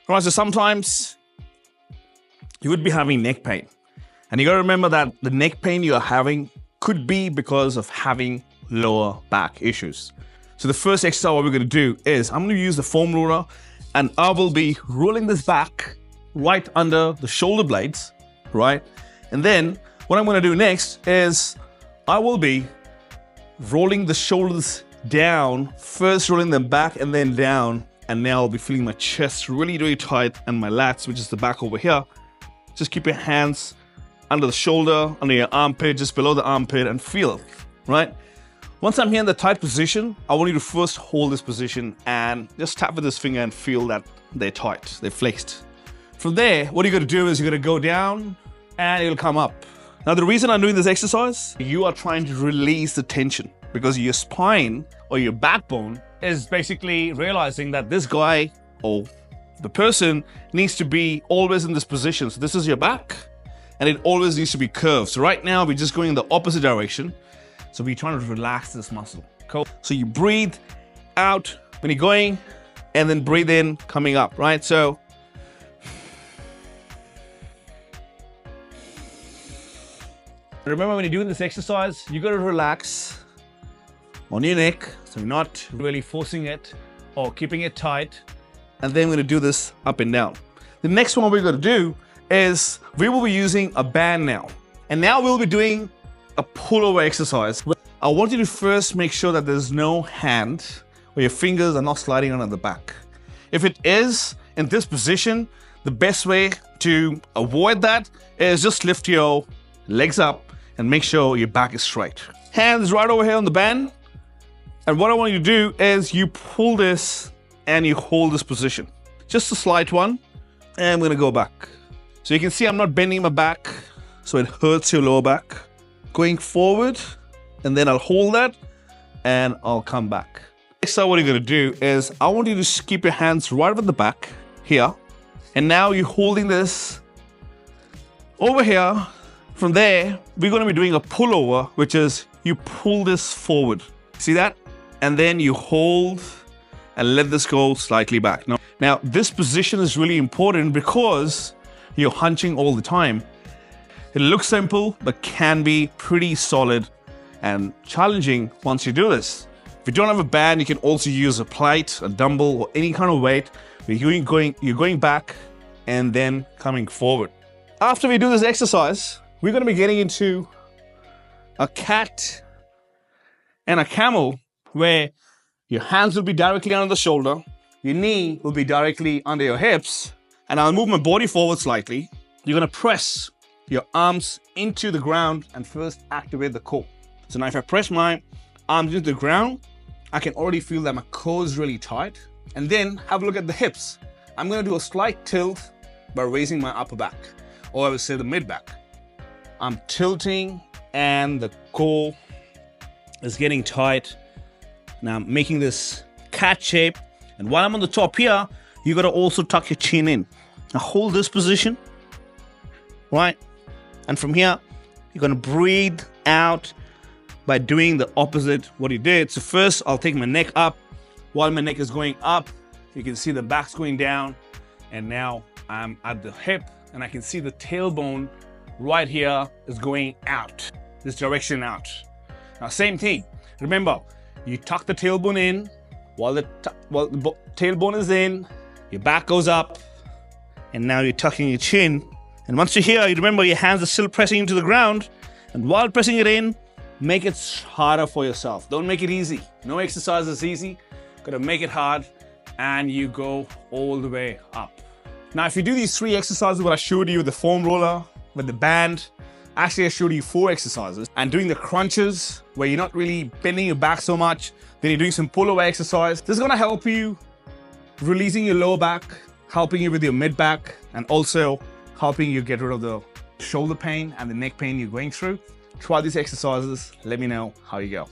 Right, so sometimes you would be having neck pain. And you gotta remember that the neck pain you are having could be because of having lower back issues. So the first exercise what we're gonna do is I'm gonna use the foam roller and I will be rolling this back right under the shoulder blades, right? And then what I'm gonna do next is I will be rolling the shoulders down, first rolling them back and then down. And now I'll be feeling my chest really, really tight and my lats, which is the back over here. Just keep your hands under the shoulder, under your armpit, just below the armpit and feel, right? Once I'm here in the tight position, I want you to first hold this position and just tap with this finger and feel that they're tight, they're flexed. From there, what you're gonna do is you're gonna go down and it'll come up. Now, the reason I'm doing this exercise, you are trying to release the tension because your spine or your backbone is basically realizing that this guy or the person needs to be always in this position. So this is your back and it always needs to be curved. So right now we're just going in the opposite direction. So we're trying to relax this muscle. Cool. So you breathe out when you're going and then breathe in coming up, right? So remember when you're doing this exercise, you got to relax on your neck. So you're not really forcing it or keeping it tight. And then we're gonna do this up and down. The next one we're gonna do is we will be using a band now. And now we'll be doing a pullover exercise. I want you to first make sure that there's no hand or your fingers are not sliding on the back. If it is in this position, the best way to avoid that is just lift your legs up and make sure your back is straight. Hands right over here on the band. And what I want you to do is you pull this and you hold this position. Just a slight one. And I'm gonna go back. So you can see I'm not bending my back, so it hurts your lower back. Going forward, and then I'll hold that and I'll come back. Next up, what you're gonna do is I want you to keep your hands right at the back here. And now you're holding this over here. From there, we're gonna be doing a pullover, which is you pull this forward. See that? And then you hold and let this go slightly back. Now this position is really important because you're hunching all the time. It looks simple, but can be pretty solid and challenging once you do this. If you don't have a band, you can also use a plate, a dumbbell, or any kind of weight. You're going back and then coming forward. After we do this exercise, we're gonna be getting into a cat and a camel, where your hands will be directly under the shoulder, your knee will be directly under your hips, and I'll move my body forward slightly. You're gonna press your arms into the ground and first activate the core. So now if I press my arms into the ground, I can already feel that my core is really tight. And then have a look at the hips. I'm gonna do a slight tilt by raising my upper back, or I would say the mid back. I'm tilting and the core is getting tight. Now I'm making this cat shape, and while I'm on the top here, you gotta also tuck your chin in. Now hold this position, right? And from here, you're gonna breathe out by doing the opposite what you did. So first, I'll take my neck up. While my neck is going up, you can see the back's going down, and now I'm at the hip, and I can see the tailbone right here is going out, this direction out. Now same thing, remember, you tuck the tailbone in. While the tailbone is in, your back goes up, and now you're tucking your chin. And once you're here, you remember your hands are still pressing into the ground, and while pressing it in, make it harder for yourself. Don't make it easy. No exercise is easy. Gotta make it hard, and you go all the way up. Now, if you do these 3 exercises, what I showed you with the foam roller, with the band, actually I showed you 4 exercises, and doing the crunches where you're not really bending your back so much, then you're doing some pullover exercise. This is gonna help you releasing your lower back, helping you with your mid back, and also helping you get rid of the shoulder pain and the neck pain you're going through. Try these exercises. Let me know how you go.